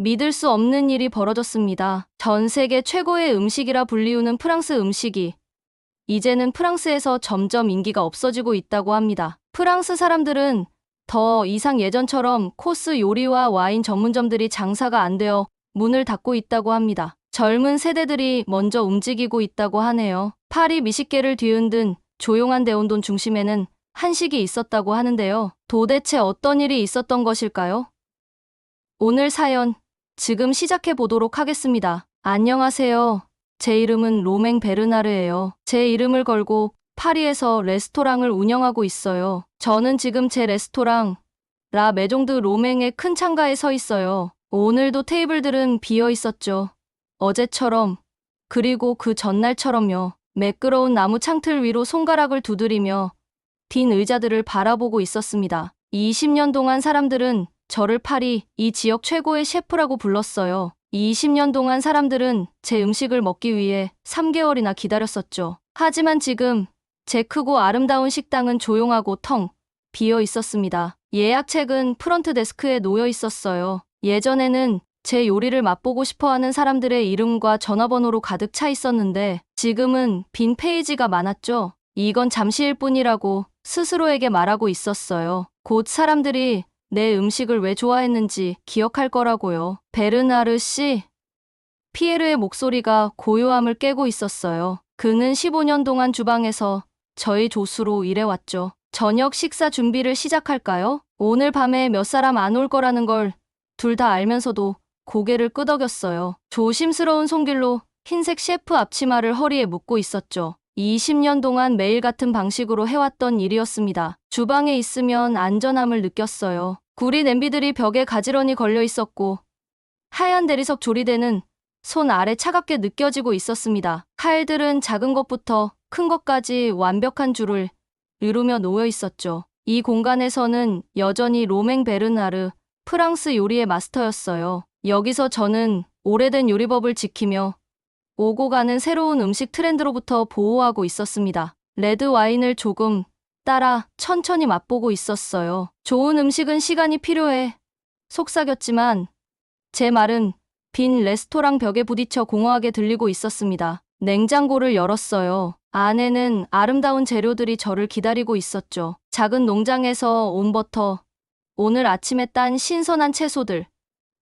믿을 수 없는 일이 벌어졌습니다. 전 세계 최고의 음식이라 불리우는 프랑스 음식이 이제는 프랑스에서 점점 인기가 없어지고 있다고 합니다. 프랑스 사람들은 더 이상 예전처럼 코스 요리와 와인 전문점들이 장사가 안 되어 문을 닫고 있다고 합니다. 젊은 세대들이 먼저 움직이고 있다고 하네요. 파리 미식계를 뒤흔든 조용한 대혼돈 중심에는 한식이 있었다고 하는데요. 도대체 어떤 일이 있었던 것일까요? 오늘 사연 지금 시작해 보도록 하겠습니다. 안녕하세요. 제 이름은 로맹 베르나르예요. 제 이름을 걸고 파리에서 레스토랑을 운영하고 있어요. 저는 지금 제 레스토랑 라 메종드 로맹의 큰 창가에 서 있어요. 오늘도 테이블들은 비어 있었죠. 어제처럼, 그리고 그 전날처럼요. 매끄러운 나무 창틀 위로 손가락을 두드리며 빈 의자들을 바라보고 있었습니다. 20년 동안 사람들은 저를 파리 이 지역 최고의 셰프라고 불렀어요. 20년 동안 사람들은 제 음식을 먹기 위해 3개월이나 기다렸었죠. 하지만 지금 제 크고 아름다운 식당은 조용하고 텅 비어 있었습니다. 예약책은 프런트 데스크에 놓여 있었어요. 예전에는 제 요리를 맛보고 싶어하는 사람들의 이름과 전화번호로 가득 차 있었는데 지금은 빈 페이지가 많았죠. 이건 잠시일 뿐이라고 스스로에게 말하고 있었어요. 곧 사람들이 내 음식을 왜 좋아했는지 기억할 거라고요. 베르나르 씨. 피에르의 목소리가 고요함을 깨고 있었어요. 그는 15년 동안 주방에서 저희 조수로 일해왔죠. 저녁 식사 준비를 시작할까요? 오늘 밤에 몇 사람 안 올 거라는 걸 둘 다 알면서도 고개를 끄덕였어요. 조심스러운 손길로 흰색 셰프 앞치마를 허리에 묶고 있었죠. 20년 동안 매일 같은 방식으로 해왔던 일이었습니다. 주방에 있으면 안전함을 느꼈어요. 구리 냄비들이 벽에 가지런히 걸려 있었고 하얀 대리석 조리대는 손 아래 차갑게 느껴지고 있었습니다. 칼들은 작은 것부터 큰 것까지 완벽한 줄을 이루며 놓여 있었죠. 이 공간에서는 여전히 로맹 베르나르 프랑스 요리의 마스터였어요. 여기서 저는 오래된 요리법을 지키며 오고 가는 새로운 음식 트렌드로부터 보호하고 있었습니다. 레드 와인을 조금 따라 천천히 맛보고 있었어요. 좋은 음식은 시간이 필요해. 속삭였지만 제 말은 빈 레스토랑 벽에 부딪혀 공허하게 들리고 있었습니다. 냉장고를 열었어요. 안에는 아름다운 재료들이 저를 기다리고 있었죠. 작은 농장에서 온 버터, 오늘 아침에 딴 신선한 채소들,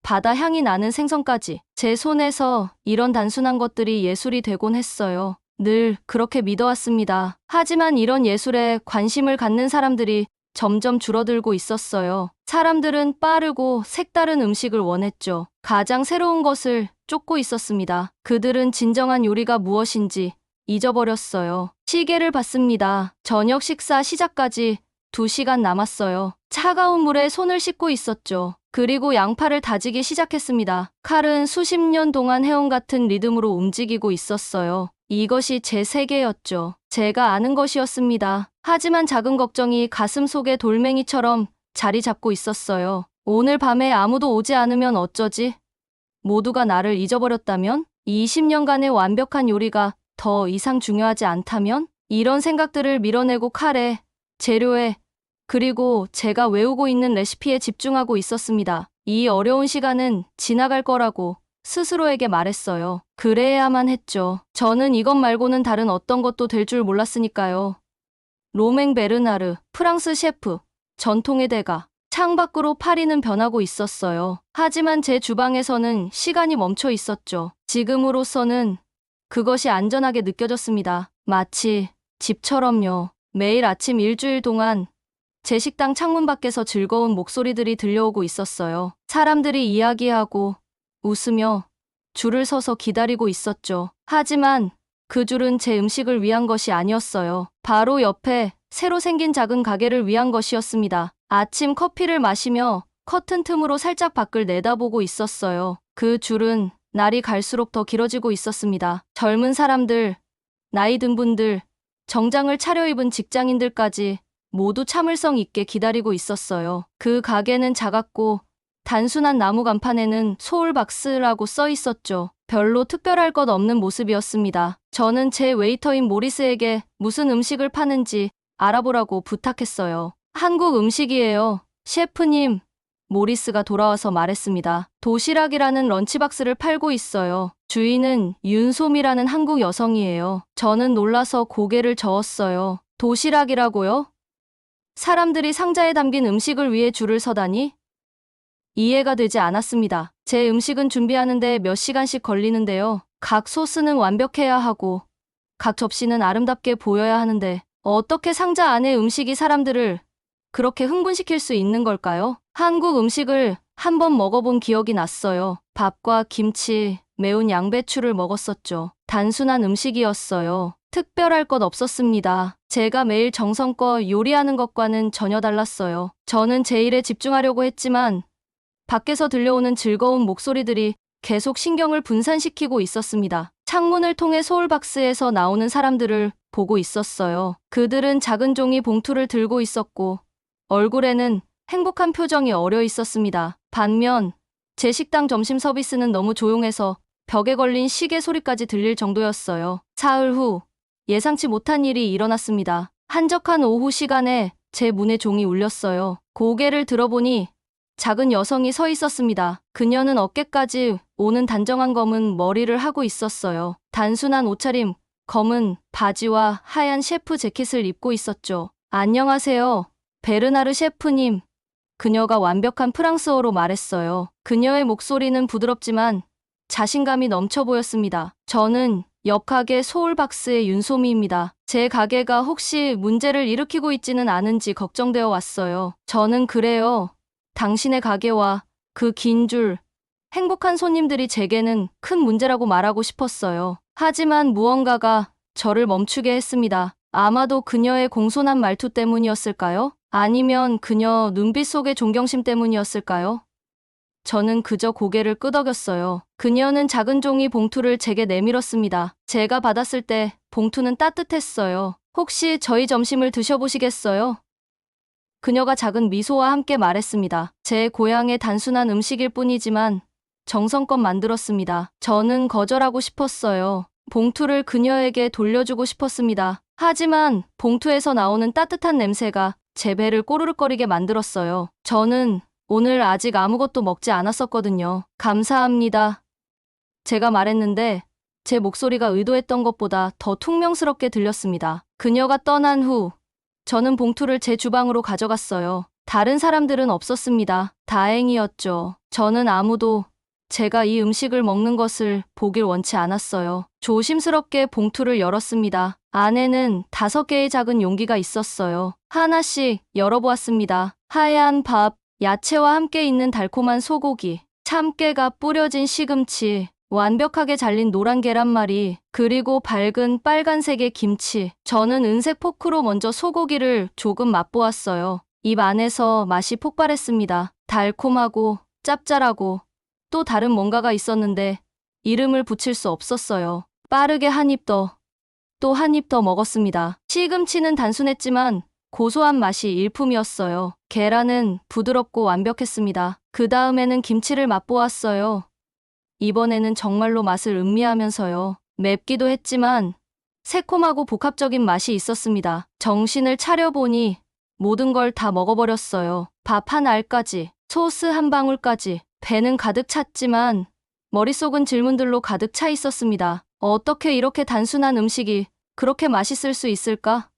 바다 향이 나는 생선까지 제 손에서 이런 단순한 것들이 예술이 되곤 했어요. 늘 그렇게 믿어왔습니다. 하지만 이런 예술에 관심을 갖는 사람들이 점점 줄어들고 있었어요. 사람들은 빠르고 색다른 음식을 원했죠. 가장 새로운 것을 쫓고 있었습니다. 그들은 진정한 요리가 무엇인지 잊어버렸어요. 시계를 봤습니다. 저녁 식사 시작까지 2시간 남았어요. 차가운 물에 손을 씻고 있었죠. 그리고 양파를 다지기 시작했습니다. 칼은 수십 년 동안 해온 같은 리듬으로 움직이고 있었어요. 이것이 제 세계였죠. 제가 아는 것이었습니다. 하지만 작은 걱정이 가슴 속에 돌멩이처럼 자리 잡고 있었어요. 오늘 밤에 아무도 오지 않으면 어쩌지? 모두가 나를 잊어버렸다면? 20년간의 완벽한 요리가 더 이상 중요하지 않다면? 이런 생각들을 밀어내고 칼에, 재료에, 그리고 제가 외우고 있는 레시피에 집중하고 있었습니다. 이 어려운 시간은 지나갈 거라고 스스로에게 말했어요. 그래야만 했죠. 저는 이것 말고는 다른 어떤 것도 될 줄 몰랐으니까요. 로맹 베르나르, 프랑스 셰프, 전통의 대가. 창밖으로 파리는 변하고 있었어요. 하지만 제 주방에서는 시간이 멈춰 있었죠. 지금으로서는 그것이 안전하게 느껴졌습니다. 마치 집처럼요. 매일 아침 일주일 동안 제 식당 창문 밖에서 즐거운 목소리들이 들려오고 있었어요. 사람들이 이야기하고 웃으며 줄을 서서 기다리고 있었죠. 하지만 그 줄은 제 음식을 위한 것이 아니었어요. 바로 옆에 새로 생긴 작은 가게를 위한 것이었습니다. 아침 커피를 마시며 커튼 틈으로 살짝 밖을 내다보고 있었어요. 그 줄은 날이 갈수록 더 길어지고 있었습니다. 젊은 사람들, 나이 든 분들, 정장을 차려입은 직장인들까지 모두 참을성 있게 기다리고 있었어요. 그 가게는 작았고 단순한 나무 간판에는 소울박스라고 써 있었죠. 별로 특별할 것 없는 모습이었습니다. 저는 제 웨이터인 모리스에게 무슨 음식을 파는지 알아보라고 부탁했어요. 한국 음식이에요. 셰프님, 모리스가 돌아와서 말했습니다. 도시락이라는 런치박스를 팔고 있어요. 주인은 윤솜이라는 한국 여성이에요. 저는 놀라서 고개를 저었어요. 도시락이라고요? 사람들이 상자에 담긴 음식을 위해 줄을 서다니? 이해가 되지 않았습니다. 제 음식은 준비하는데 몇 시간씩 걸리는데요. 각 소스는 완벽해야 하고 각 접시는 아름답게 보여야 하는데 어떻게 상자 안에 음식이 사람들을 그렇게 흥분시킬 수 있는 걸까요? 한국 음식을 한번 먹어본 기억이 났어요. 밥과 김치, 매운 양배추를 먹었었죠. 단순한 음식이었어요. 특별할 것 없었습니다. 제가 매일 정성껏 요리하는 것과는 전혀 달랐어요. 저는 제 일에 집중하려고 했지만 밖에서 들려오는 즐거운 목소리들이 계속 신경을 분산시키고 있었습니다. 창문을 통해 소울박스에서 나오는 사람들을 보고 있었어요. 그들은 작은 종이 봉투를 들고 있었고 얼굴에는 행복한 표정이 어려 있었습니다. 반면 제 식당 점심 서비스는 너무 조용해서 벽에 걸린 시계 소리까지 들릴 정도였어요. 사흘 후 예상치 못한 일이 일어났습니다. 한적한 오후 시간에 제 문에 종이 울렸어요. 고개를 들어보니 작은 여성이 서 있었습니다. 그녀는 어깨까지 오는 단정한 검은 머리를 하고 있었어요. 단순한 옷차림, 검은 바지와 하얀 셰프 재킷을 입고 있었죠. 안녕하세요, 베르나르 셰프님. 그녀가 완벽한 프랑스어로 말했어요. 그녀의 목소리는 부드럽지만 자신감이 넘쳐 보였습니다. 저는 옆 가게 소울박스의 윤소미입니다. 제 가게가 혹시 문제를 일으키고 있지는 않은지 걱정되어 왔어요. 저는 그래요. 당신의 가게와 그 긴 줄, 행복한 손님들이 제게는 큰 문제라고 말하고 싶었어요. 하지만 무언가가 저를 멈추게 했습니다. 아마도 그녀의 공손한 말투 때문이었을까요? 아니면 그녀 눈빛 속의 존경심 때문이었을까요? 저는 그저 고개를 끄덕였어요. 그녀는 작은 종이 봉투를 제게 내밀었습니다. 제가 받았을 때 봉투는 따뜻했어요. 혹시 저희 점심을 드셔보시겠어요? 그녀가 작은 미소와 함께 말했습니다. 제 고향의 단순한 음식일 뿐이지만 정성껏 만들었습니다. 저는 거절하고 싶었어요. 봉투를 그녀에게 돌려주고 싶었습니다. 하지만 봉투에서 나오는 따뜻한 냄새가 제 배를 꼬르륵거리게 만들었어요. 저는 오늘 아직 아무것도 먹지 않았었거든요. 감사합니다. 제가 말했는데 제 목소리가 의도했던 것보다 더 퉁명스럽게 들렸습니다. 그녀가 떠난 후 저는 봉투를 제 주방으로 가져갔어요. 다른 사람들은 없었습니다. 다행이었죠. 저는 아무도 제가 이 음식을 먹는 것을 보길 원치 않았어요. 조심스럽게 봉투를 열었습니다. 안에는 5개의 작은 용기가 있었어요. 하나씩 열어보았습니다. 하얀 밥, 야채와 함께 있는 달콤한 소고기, 참깨가 뿌려진 시금치, 완벽하게 잘린 노란 계란말이, 그리고 밝은 빨간색의 김치. 저는 은색 포크로 먼저 소고기를 조금 맛보았어요. 입 안에서 맛이 폭발했습니다. 달콤하고 짭짤하고 또 다른 뭔가가 있었는데 이름을 붙일 수 없었어요. 빠르게 한 입 더, 또 한 입 더 먹었습니다. 시금치는 단순했지만 고소한 맛이 일품이었어요. 계란은 부드럽고 완벽했습니다. 그 다음에는 김치를 맛보았어요. 이번에는 정말로 맛을 음미하면서요. 맵기도 했지만 새콤하고 복합적인 맛이 있었습니다. 정신을 차려보니 모든 걸 다 먹어버렸어요. 밥 한 알까지, 소스 한 방울까지. 배는 가득 찼지만 머릿속은 질문들로 가득 차 있었습니다. 어떻게 이렇게 단순한 음식이 그렇게 맛있을 수 있을까?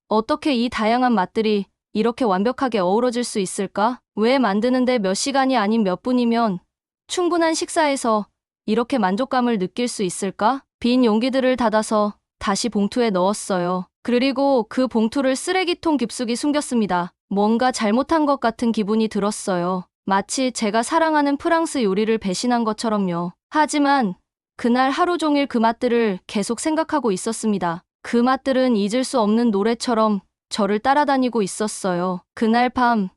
어떻게 이 다양한 맛들이 이렇게 완벽하게 어우러질 수 있을까? 왜 만드는데 몇 시간이 아닌 몇 분이면 충분한 식사에서 이렇게 만족감을 느낄 수 있을까? 빈 용기들을 닫아서 다시 봉투에 넣었어요. 그리고 그 봉투를 쓰레기통 깊숙이 숨겼습니다. 뭔가 잘못한 것 같은 기분이 들었어요. 마치 제가 사랑하는 프랑스 요리를 배신한 것처럼요. 하지만 그날 하루 종일 그 맛들을 계속 생각하고 있었습니다. 그 맛들은 잊을 수 없는 노래처럼 저를 따라다니고 있었어요. 그날 밤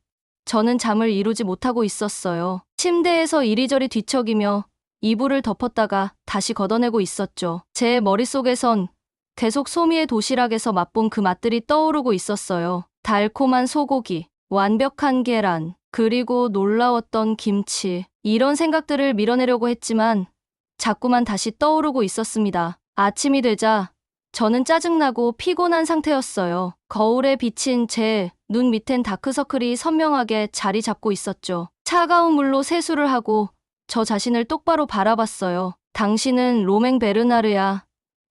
저는 잠을 이루지 못하고 있었어요. 침대에서 이리저리 뒤척이며 이불을 덮었다가 다시 걷어내고 있었죠. 제 머릿속에선 계속 소미의 도시락에서 맛본 그 맛들이 떠오르고 있었어요. 달콤한 소고기, 완벽한 계란, 그리고 놀라웠던 김치. 이런 생각들을 밀어내려고 했지만 자꾸만 다시 떠오르고 있었습니다. 아침이 되자 저는 짜증나고 피곤한 상태였어요. 거울에 비친 제 눈 밑엔 다크서클이 선명하게 자리 잡고 있었죠. 차가운 물로 세수를 하고 저 자신을 똑바로 바라봤어요. 당신은 로맹 베르나르야.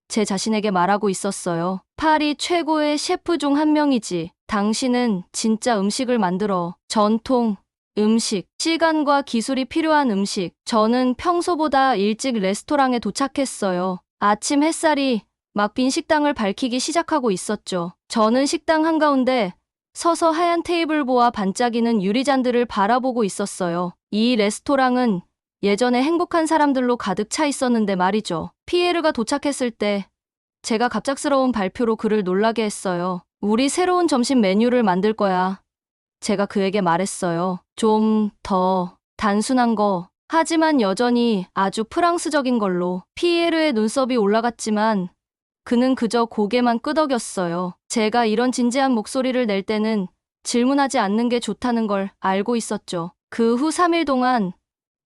제 자신에게 말하고 있었어요. 파리 최고의 셰프 중 한 명이지. 당신은 진짜 음식을 만들어. 전통, 음식, 시간과 기술이 필요한 음식. 저는 평소보다 일찍 레스토랑에 도착했어요. 아침 햇살이 막 빈 식당을 밝히기 시작하고 있었죠. 저는 식당 한가운데 서서 하얀 테이블보와 반짝이는 유리잔들을 바라보고 있었어요. 이 레스토랑은 예전에 행복한 사람들로 가득 차 있었는데 말이죠. 피에르가 도착했을 때 제가 갑작스러운 발표로 그를 놀라게 했어요. 우리 새로운 점심 메뉴를 만들 거야. 제가 그에게 말했어요. 좀 더 단순한 거. 하지만 여전히 아주 프랑스적인 걸로. 피에르의 눈썹이 올라갔지만 그는 그저 고개만 끄덕였어요. 제가 이런 진지한 목소리를 낼 때는 질문하지 않는 게 좋다는 걸 알고 있었죠. 그 후 3일 동안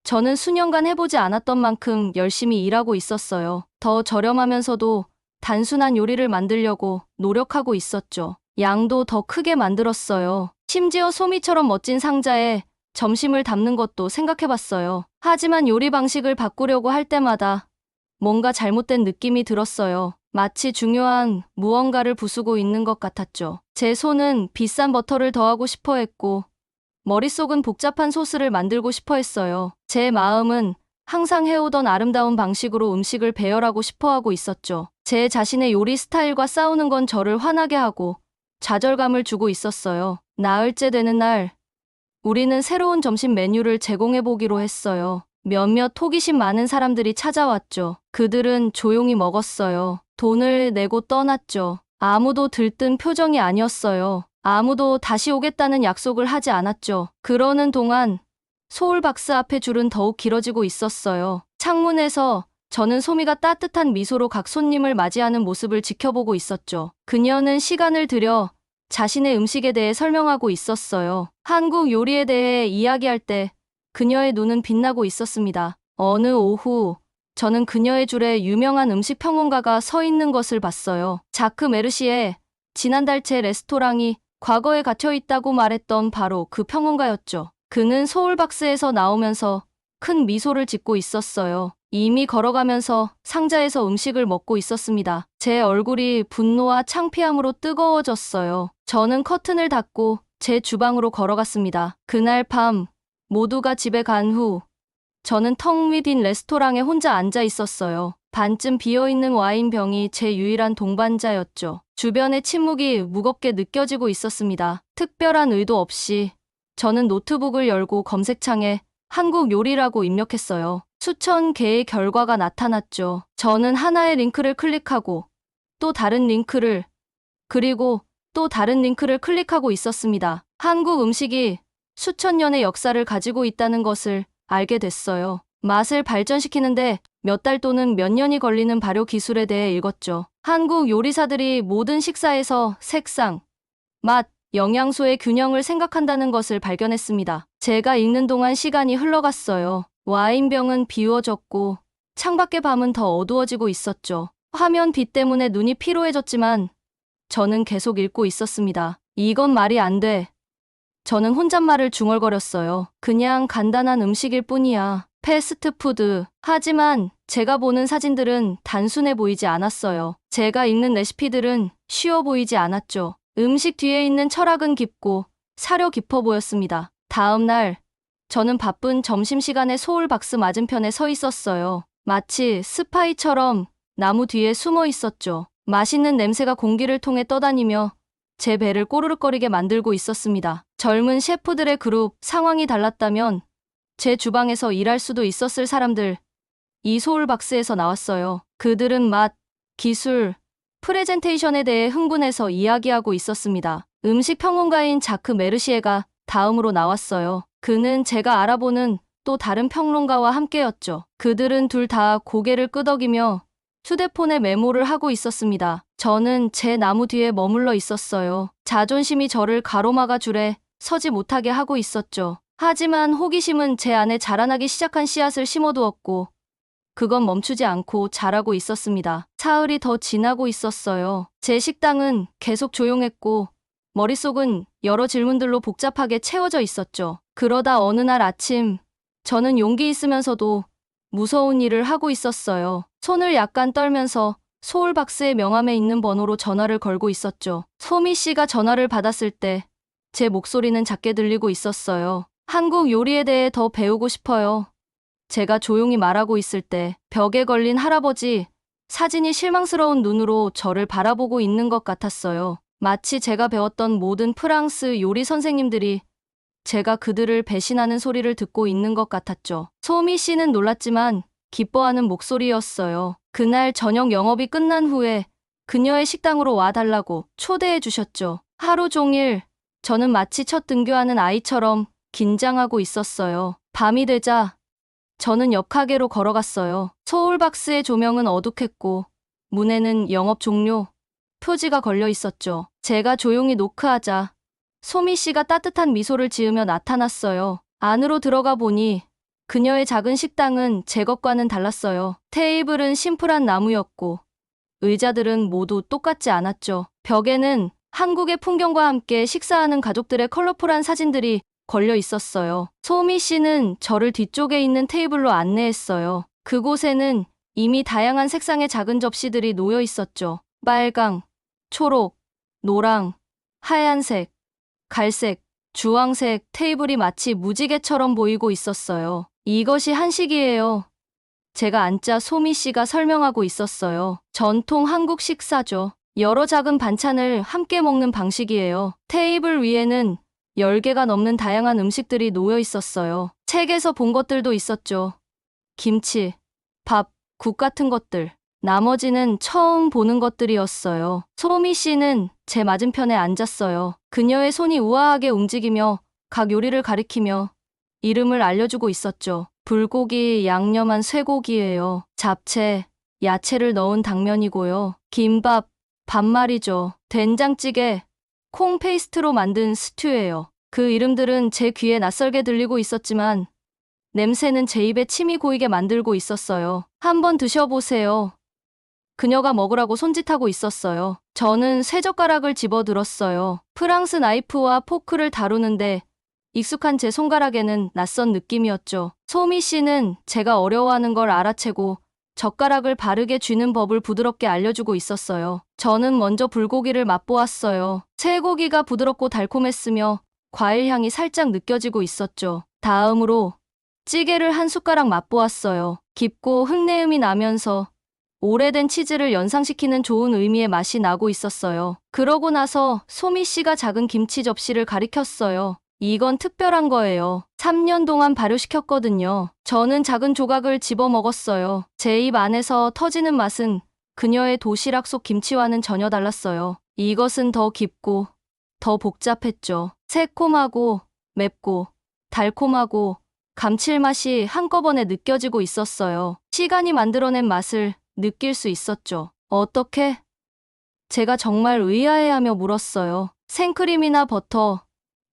저는 수년간 해보지 않았던 만큼 열심히 일하고 있었어요. 더 저렴하면서도 단순한 요리를 만들려고 노력하고 있었죠. 양도 더 크게 만들었어요. 심지어 소미처럼 멋진 상자에 점심을 담는 것도 생각해봤어요. 하지만 요리 방식을 바꾸려고 할 때마다 뭔가 잘못된 느낌이 들었어요. 마치 중요한 무언가를 부수고 있는 것 같았죠. 제 손은 비싼 버터를 더하고 싶어 했고 머릿속은 복잡한 소스를 만들고 싶어 했어요. 제 마음은 항상 해오던 아름다운 방식으로 음식을 배열하고 싶어 하고 있었죠. 제 자신의 요리 스타일과 싸우는 건 저를 화나게 하고 좌절감을 주고 있었어요. 나흘째 되는 날, 우리는 새로운 점심 메뉴를 제공해보기로 했어요. 몇몇 호기심 많은 사람들이 찾아왔죠. 그들은 조용히 먹었어요. 돈을 내고 떠났죠. 아무도 들뜬 표정이 아니었어요. 아무도 다시 오겠다는 약속을 하지 않았죠. 그러는 동안 소울박스 앞에 줄은 더욱 길어지고 있었어요. 창문에서 저는 소미가 따뜻한 미소로 각 손님을 맞이하는 모습을 지켜보고 있었죠. 그녀는 시간을 들여 자신의 음식에 대해 설명하고 있었어요. 한국 요리에 대해 이야기할 때 그녀의 눈은 빛나고 있었습니다. 어느 오후 저는 그녀의 줄에 유명한 음식 평론가가 서 있는 것을 봤어요. 자크 메르시에 지난달 제 레스토랑이 과거에 갇혀 있다고 말했던 바로 그 평론가였죠. 그는 소울박스에서 나오면서 큰 미소를 짓고 있었어요. 이미 걸어가면서 상자에서 음식을 먹고 있었습니다. 제 얼굴이 분노와 창피함으로 뜨거워졌어요. 저는 커튼을 닫고 제 주방으로 걸어갔습니다. 그날 밤 모두가 집에 간 후 저는 텅 빈 레스토랑에 혼자 앉아 있었어요. 반쯤 비어있는 와인병이 제 유일한 동반자였죠. 주변의 침묵이 무겁게 느껴지고 있었습니다. 특별한 의도 없이 저는 노트북을 열고 검색창에 한국 요리라고 입력했어요. 수천 개의 결과가 나타났죠. 저는 하나의 링크를 클릭하고 또 다른 링크를 그리고 또 다른 링크를 클릭하고 있었습니다. 한국 음식이 수천 년의 역사를 가지고 있다는 것을 알게 됐어요. 맛을 발전시키는데 몇 달 또는 몇 년이 걸리는 발효 기술에 대해 읽었죠. 한국 요리사들이 모든 식사에서 색상, 맛, 영양소의 균형을 생각한다는 것을 발견했습니다. 제가 읽는 동안 시간이 흘러갔어요. 와인병은 비워졌고 창밖의 밤은 더 어두워지고 있었죠. 화면 빛 때문에 눈이 피로해졌지만 저는 계속 읽고 있었습니다. 이건 말이 안 돼. 저는 혼잣말을 중얼거렸어요. 그냥 간단한 음식일 뿐이야. 패스트푸드. 하지만 제가 보는 사진들은 단순해 보이지 않았어요. 제가 읽는 레시피들은 쉬워 보이지 않았죠. 음식 뒤에 있는 철학은 깊고 사려 깊어 보였습니다. 다음 날 저는 바쁜 점심시간에 소울박스 맞은편에 서 있었어요. 마치 스파이처럼 나무 뒤에 숨어 있었죠. 맛있는 냄새가 공기를 통해 떠다니며 제 배를 꼬르륵거리게 만들고 있었습니다. 젊은 셰프들의 그룹, 상황이 달랐다면 제 주방에서 일할 수도 있었을 사람들, 이 소울박스에서 나왔어요. 그들은 맛, 기술, 프레젠테이션에 대해 흥분해서 이야기하고 있었습니다. 음식 평론가인 자크 메르시에가 다음으로 나왔어요. 그는 제가 알아보는 또 다른 평론가와 함께였죠. 그들은 둘 다 고개를 끄덕이며 휴대폰에 메모를 하고 있었습니다. 저는 제 나무 뒤에 머물러 있었어요. 자존심이 저를 가로막아 줄에 서지 못하게 하고 있었죠. 하지만 호기심은 제 안에 자라나기 시작한 씨앗을 심어두었고 그건 멈추지 않고 자라고 있었습니다. 사흘이 더 지나고 있었어요. 제 식당은 계속 조용했고 머릿속은 여러 질문들로 복잡하게 채워져 있었죠. 그러다 어느 날 아침, 저는 용기 있으면서도 무서운 일을 하고 있었어요. 손을 약간 떨면서 소울박스의 명함에 있는 번호로 전화를 걸고 있었죠. 소미 씨가 전화를 받았을 때 제 목소리는 작게 들리고 있었어요. 한국 요리에 대해 더 배우고 싶어요. 제가 조용히 말하고 있을 때 벽에 걸린 할아버지 사진이 실망스러운 눈으로 저를 바라보고 있는 것 같았어요. 마치 제가 배웠던 모든 프랑스 요리 선생님들이 제가 그들을 배신하는 소리를 듣고 있는 것 같았죠. 소미 씨는 놀랐지만 기뻐하는 목소리였어요. 그날 저녁 영업이 끝난 후에 그녀의 식당으로 와달라고 초대해 주셨죠. 하루 종일 저는 마치 첫 등교하는 아이처럼 긴장하고 있었어요. 밤이 되자 저는 옆 가게로 걸어갔어요. 소울박스의 조명은 어둑했고 문에는 영업 종료 표지가 걸려 있었죠. 제가 조용히 노크하자 소미 씨가 따뜻한 미소를 지으며 나타났어요. 안으로 들어가 보니 그녀의 작은 식당은 제 것과는 달랐어요. 테이블은 심플한 나무였고 의자들은 모두 똑같지 않았죠. 벽에는 한국의 풍경과 함께 식사하는 가족들의 컬러풀한 사진들이 걸려 있었어요. 소미 씨는 저를 뒤쪽에 있는 테이블로 안내했어요. 그곳에는 이미 다양한 색상의 작은 접시들이 놓여 있었죠. 빨강, 초록, 노랑, 하얀색, 갈색, 주황색 테이블이 마치 무지개처럼 보이고 있었어요. 이것이 한식이에요. 제가 앉자 소미 씨가 설명하고 있었어요. 전통 한국 식사죠. 여러 작은 반찬을 함께 먹는 방식이에요. 테이블 위에는 10개가 넘는 다양한 음식들이 놓여 있었어요. 책에서 본 것들도 있었죠. 김치, 밥, 국 같은 것들. 나머지는 처음 보는 것들이었어요. 소미 씨는 제 맞은편에 앉았어요. 그녀의 손이 우아하게 움직이며 각 요리를 가리키며 이름을 알려주고 있었죠. 불고기, 양념한 쇠고기예요. 잡채, 야채를 넣은 당면이고요. 김밥, 반말이죠. 된장찌개, 콩 페이스트로 만든 스튜예요. 그 이름들은 제 귀에 낯설게 들리고 있었지만 냄새는 제 입에 침이 고이게 만들고 있었어요. 한번 드셔보세요. 그녀가 먹으라고 손짓하고 있었어요. 저는 쇠젓가락을 집어들었어요. 프랑스 나이프와 포크를 다루는데 익숙한 제 손가락에는 낯선 느낌이었죠. 소미 씨는 제가 어려워하는 걸 알아채고 젓가락을 바르게 쥐는 법을 부드럽게 알려주고 있었어요. 저는 먼저 불고기를 맛보았어요. 쇠고기가 부드럽고 달콤했으며 과일 향이 살짝 느껴지고 있었죠. 다음으로 찌개를 한 숟가락 맛보았어요. 깊고 흙내음이 나면서 오래된 치즈를 연상시키는 좋은 의미의 맛이 나고 있었어요. 그러고 나서 소미 씨가 작은 김치 접시를 가리켰어요. 이건 특별한 거예요. 3년 동안 발효시켰거든요. 저는 작은 조각을 집어 먹었어요. 제 입 안에서 터지는 맛은 그녀의 도시락 속 김치와는 전혀 달랐어요. 이것은 더 깊고 더 복잡했죠. 새콤하고 맵고 달콤하고 감칠맛이 한꺼번에 느껴지고 있었어요. 시간이 만들어낸 맛을 느낄 수 있었죠. 어떻게? 제가 정말 의아해하며 물었어요. 생크림이나 버터,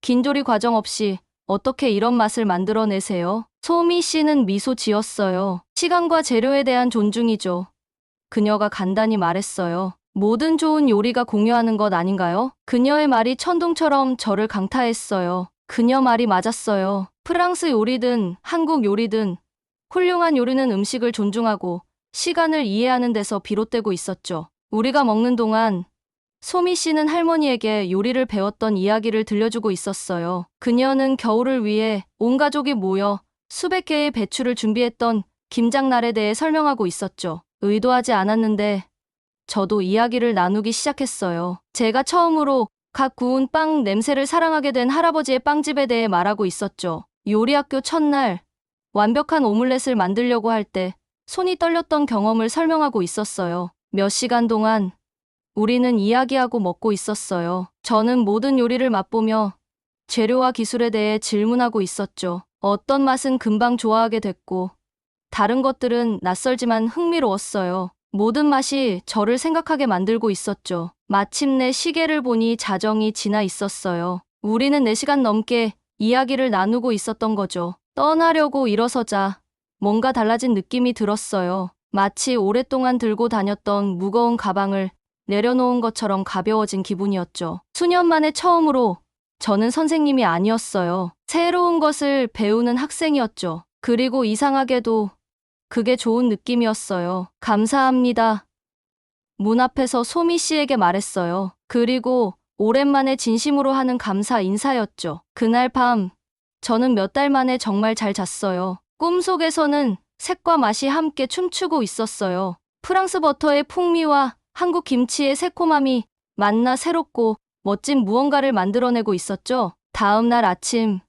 긴조리 과정 없이 어떻게 이런 맛을 만들어내세요? 소미 씨는 미소 지었어요. 시간과 재료에 대한 존중이죠. 그녀가 간단히 말했어요. 모든 좋은 요리가 공유하는 것 아닌가요? 그녀의 말이 천둥처럼 저를 강타했어요. 그녀 말이 맞았어요. 프랑스 요리든 한국 요리든 훌륭한 요리는 음식을 존중하고 시간을 이해하는 데서 비롯되고 있었죠. 우리가 먹는 동안 소미 씨는 할머니에게 요리를 배웠던 이야기를 들려주고 있었어요. 그녀는 겨울을 위해 온 가족이 모여 수백 개의 배추를 준비했던 김장날에 대해 설명하고 있었죠. 의도하지 않았는데 저도 이야기를 나누기 시작했어요. 제가 처음으로 각 구운 빵 냄새를 사랑하게 된 할아버지의 빵집에 대해 말하고 있었죠. 요리학교 첫날 완벽한 오믈렛을 만들려고 할 때 손이 떨렸던 경험을 설명하고 있었어요. 몇 시간 동안 우리는 이야기하고 먹고 있었어요. 저는 모든 요리를 맛보며 재료와 기술에 대해 질문하고 있었죠. 어떤 맛은 금방 좋아하게 됐고 다른 것들은 낯설지만 흥미로웠어요. 모든 맛이 저를 생각하게 만들고 있었죠. 마침내 시계를 보니 자정이 지나 있었어요. 우리는 4시간 넘게 이야기를 나누고 있었던 거죠. 떠나려고 일어서자 뭔가 달라진 느낌이 들었어요. 마치 오랫동안 들고 다녔던 무거운 가방을 내려놓은 것처럼 가벼워진 기분이었죠. 수년 만에 처음으로 저는 선생님이 아니었어요. 새로운 것을 배우는 학생이었죠. 그리고 이상하게도 그게 좋은 느낌이었어요. 감사합니다. 문 앞에서 소미 씨에게 말했어요. 그리고 오랜만에 진심으로 하는 감사 인사였죠. 그날 밤 저는 몇 달 만에 정말 잘 잤어요. 꿈속에서는 색과 맛이 함께 춤추고 있었어요. 프랑스 버터의 풍미와 한국 김치의 새콤함이 만나 새롭고 멋진 무언가를 만들어내고 있었죠. 다음 날 아침,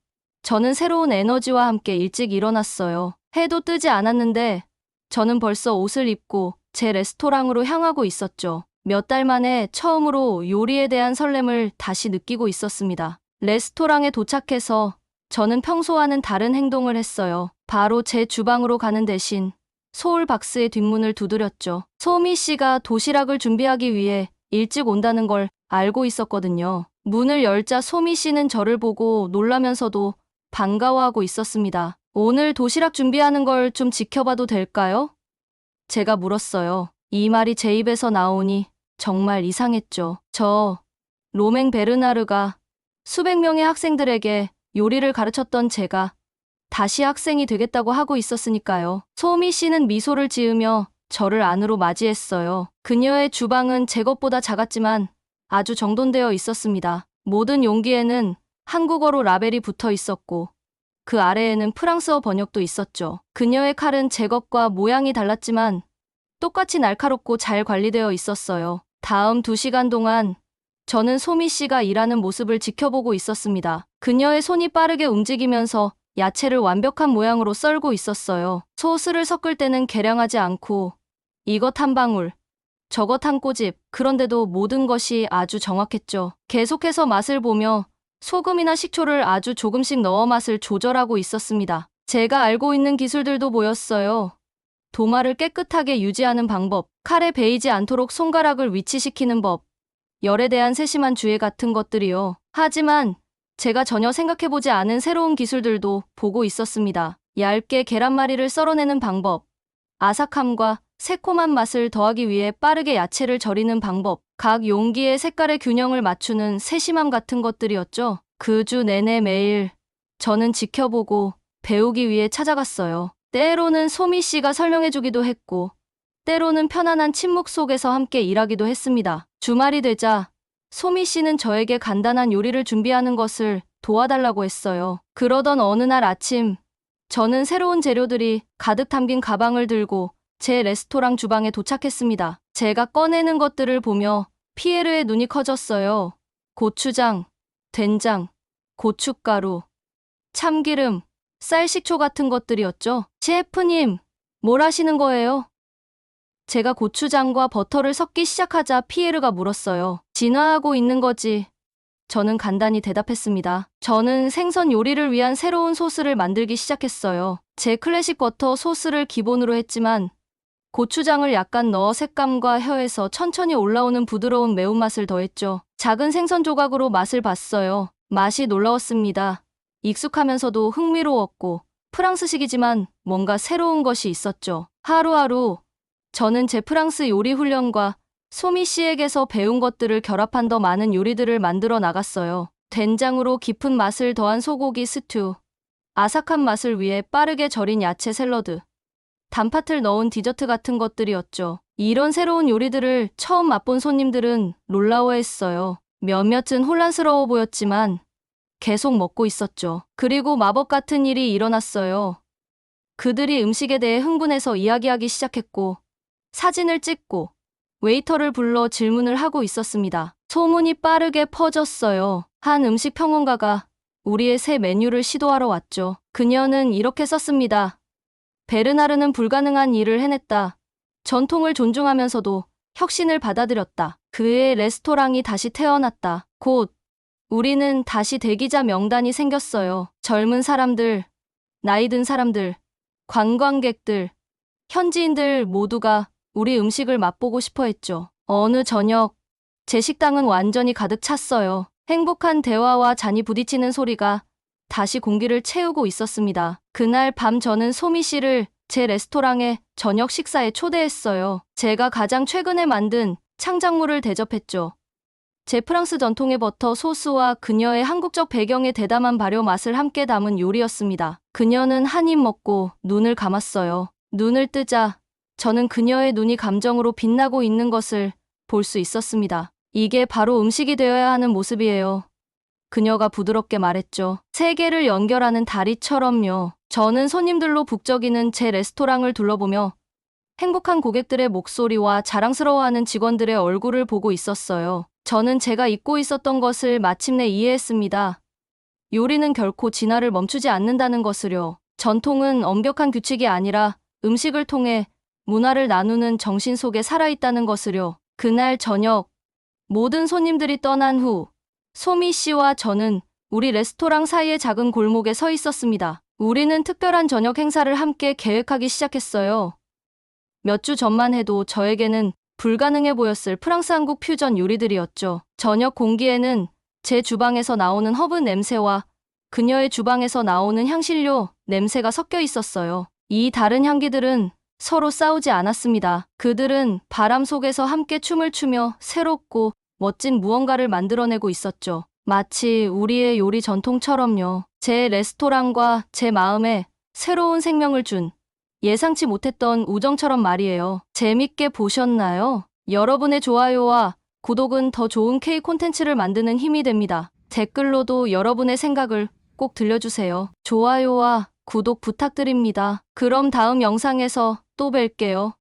저는 새로운 에너지와 함께 일찍 일어났어요. 해도 뜨지 않았는데 저는 벌써 옷을 입고 제 레스토랑으로 향하고 있었죠. 몇 달 만에 처음으로 요리에 대한 설렘을 다시 느끼고 있었습니다. 레스토랑에 도착해서 저는 평소와는 다른 행동을 했어요. 바로 제 주방으로 가는 대신 소울박스의 뒷문을 두드렸죠. 소미 씨가 도시락을 준비하기 위해 일찍 온다는 걸 알고 있었거든요. 문을 열자 소미 씨는 저를 보고 놀라면서도 반가워하고 있었습니다. 오늘 도시락 준비하는 걸 좀 지켜봐도 될까요? 제가 물었어요. 이 말이 제 입에서 나오니 정말 이상했죠. 저 로맹 베르나르가 수백 명의 학생들에게 요리를 가르쳤던 제가 다시 학생이 되겠다고 하고 있었으니까요. 소미 씨는 미소를 지으며 저를 안으로 맞이했어요. 그녀의 주방은 제 것보다 작았지만 아주 정돈되어 있었습니다. 모든 용기에는 한국어로 라벨이 붙어 있었고 그 아래에는 프랑스어 번역도 있었죠. 그녀의 칼은 제 것과 모양이 달랐지만 똑같이 날카롭고 잘 관리되어 있었어요. 다음 2시간 동안 저는 소미 씨가 일하는 모습을 지켜보고 있었습니다. 그녀의 손이 빠르게 움직이면서 야채를 완벽한 모양으로 썰고 있었어요. 소스를 섞을 때는 계량하지 않고 이것 한 방울, 저것 한 꼬집, 그런데도 모든 것이 아주 정확했죠. 계속해서 맛을 보며 소금이나 식초를 아주 조금씩 넣어 맛을 조절하고 있었습니다. 제가 알고 있는 기술들도 보였어요. 도마를 깨끗하게 유지하는 방법, 칼에 베이지 않도록 손가락을 위치시키는 법, 열에 대한 세심한 주의 같은 것들이요. 하지만 제가 전혀 생각해보지 않은 새로운 기술들도 보고 있었습니다. 얇게 계란말이를 썰어내는 방법, 아삭함과 새콤한 맛을 더하기 위해 빠르게 야채를 절이는 방법, 각 용기의 색깔의 균형을 맞추는 세심함 같은 것들이었죠. 그 주 내내 매일 저는 지켜보고 배우기 위해 찾아갔어요. 때로는 소미 씨가 설명해주기도 했고 때로는 편안한 침묵 속에서 함께 일하기도 했습니다. 주말이 되자 소미 씨는 저에게 간단한 요리를 준비하는 것을 도와달라고 했어요. 그러던 어느 날 아침, 저는 새로운 재료들이 가득 담긴 가방을 들고 제 레스토랑 주방에 도착했습니다. 제가 꺼내는 것들을 보며 피에르의 눈이 커졌어요. 고추장, 된장, 고춧가루, 참기름, 쌀식초 같은 것들이었죠. 셰프님, 뭘 하시는 거예요? 제가 고추장과 버터를 섞기 시작하자 피에르가 물었어요. 진화하고 있는 거지. 저는 간단히 대답했습니다. 저는 생선 요리를 위한 새로운 소스를 만들기 시작했어요. 제 클래식 버터 소스를 기본으로 했지만 고추장을 약간 넣어 색감과 혀에서 천천히 올라오는 부드러운 매운맛을 더했죠. 작은 생선 조각으로 맛을 봤어요. 맛이 놀라웠습니다. 익숙하면서도 흥미로웠고 프랑스식이지만 뭔가 새로운 것이 있었죠. 하루하루 저는 제 프랑스 요리 훈련과 소미 씨에게서 배운 것들을 결합한 더 많은 요리들을 만들어 나갔어요. 된장으로 깊은 맛을 더한 소고기 스튜, 아삭한 맛을 위해 빠르게 절인 야채 샐러드, 단팥을 넣은 디저트 같은 것들이었죠. 이런 새로운 요리들을 처음 맛본 손님들은 놀라워했어요. 몇몇은 혼란스러워 보였지만 계속 먹고 있었죠. 그리고 마법 같은 일이 일어났어요. 그들이 음식에 대해 흥분해서 이야기하기 시작했고 사진을 찍고 웨이터를 불러 질문을 하고 있었습니다. 소문이 빠르게 퍼졌어요. 한 음식 평론가가 우리의 새 메뉴를 시도하러 왔죠. 그녀는 이렇게 썼습니다. 베르나르는 불가능한 일을 해냈다. 전통을 존중하면서도 혁신을 받아들였다. 그의 레스토랑이 다시 태어났다. 곧 우리는 다시 대기자 명단이 생겼어요. 젊은 사람들, 나이 든 사람들, 관광객들, 현지인들 모두가 우리 음식을 맛보고 싶어 했죠. 어느 저녁, 제 식당은 완전히 가득 찼어요. 행복한 대화와 잔이 부딪히는 소리가 다시 공기를 채우고 있었습니다. 그날 밤 저는 소미 씨를 제 레스토랑에 저녁 식사에 초대했어요. 제가 가장 최근에 만든 창작물을 대접했죠. 제 프랑스 전통의 버터 소스와 그녀의 한국적 배경의 대담한 발효 맛을 함께 담은 요리였습니다. 그녀는 한 입 먹고 눈을 감았어요. 눈을 뜨자 저는 그녀의 눈이 감정으로 빛나고 있는 것을 볼 수 있었습니다. 이게 바로 음식이 되어야 하는 모습이에요. 그녀가 부드럽게 말했죠. 세계를 연결하는 다리처럼요. 저는 손님들로 북적이는 제 레스토랑을 둘러보며 행복한 고객들의 목소리와 자랑스러워하는 직원들의 얼굴을 보고 있었어요. 저는 제가 잊고 있었던 것을 마침내 이해했습니다. 요리는 결코 진화를 멈추지 않는다는 것을요. 전통은 엄격한 규칙이 아니라 음식을 통해 문화를 나누는 정신 속에 살아있다는 것을요. 그날 저녁, 모든 손님들이 떠난 후 소미 씨와 저는 우리 레스토랑 사이의 작은 골목에 서 있었습니다. 우리는 특별한 저녁 행사를 함께 계획하기 시작했어요. 몇 주 전만 해도 저에게는 불가능해 보였을 프랑스 한국 퓨전 요리들이었죠. 저녁 공기에는 제 주방에서 나오는 허브 냄새와 그녀의 주방에서 나오는 향신료 냄새가 섞여 있었어요. 이 다른 향기들은 서로 싸우지 않았습니다. 그들은 바람 속에서 함께 춤을 추며 새롭고 멋진 무언가를 만들어내고 있었죠. 마치 우리의 요리 전통처럼요. 제 레스토랑과 제 마음에 새로운 생명을 준 예상치 못했던 우정처럼 말이에요. 재밌게 보셨나요? 여러분의 좋아요와 구독은 더 좋은 K 콘텐츠를 만드는 힘이 됩니다. 댓글로도 여러분의 생각을 꼭 들려주세요. 좋아요와 구독 부탁드립니다. 그럼 다음 영상에서 또 뵐게요.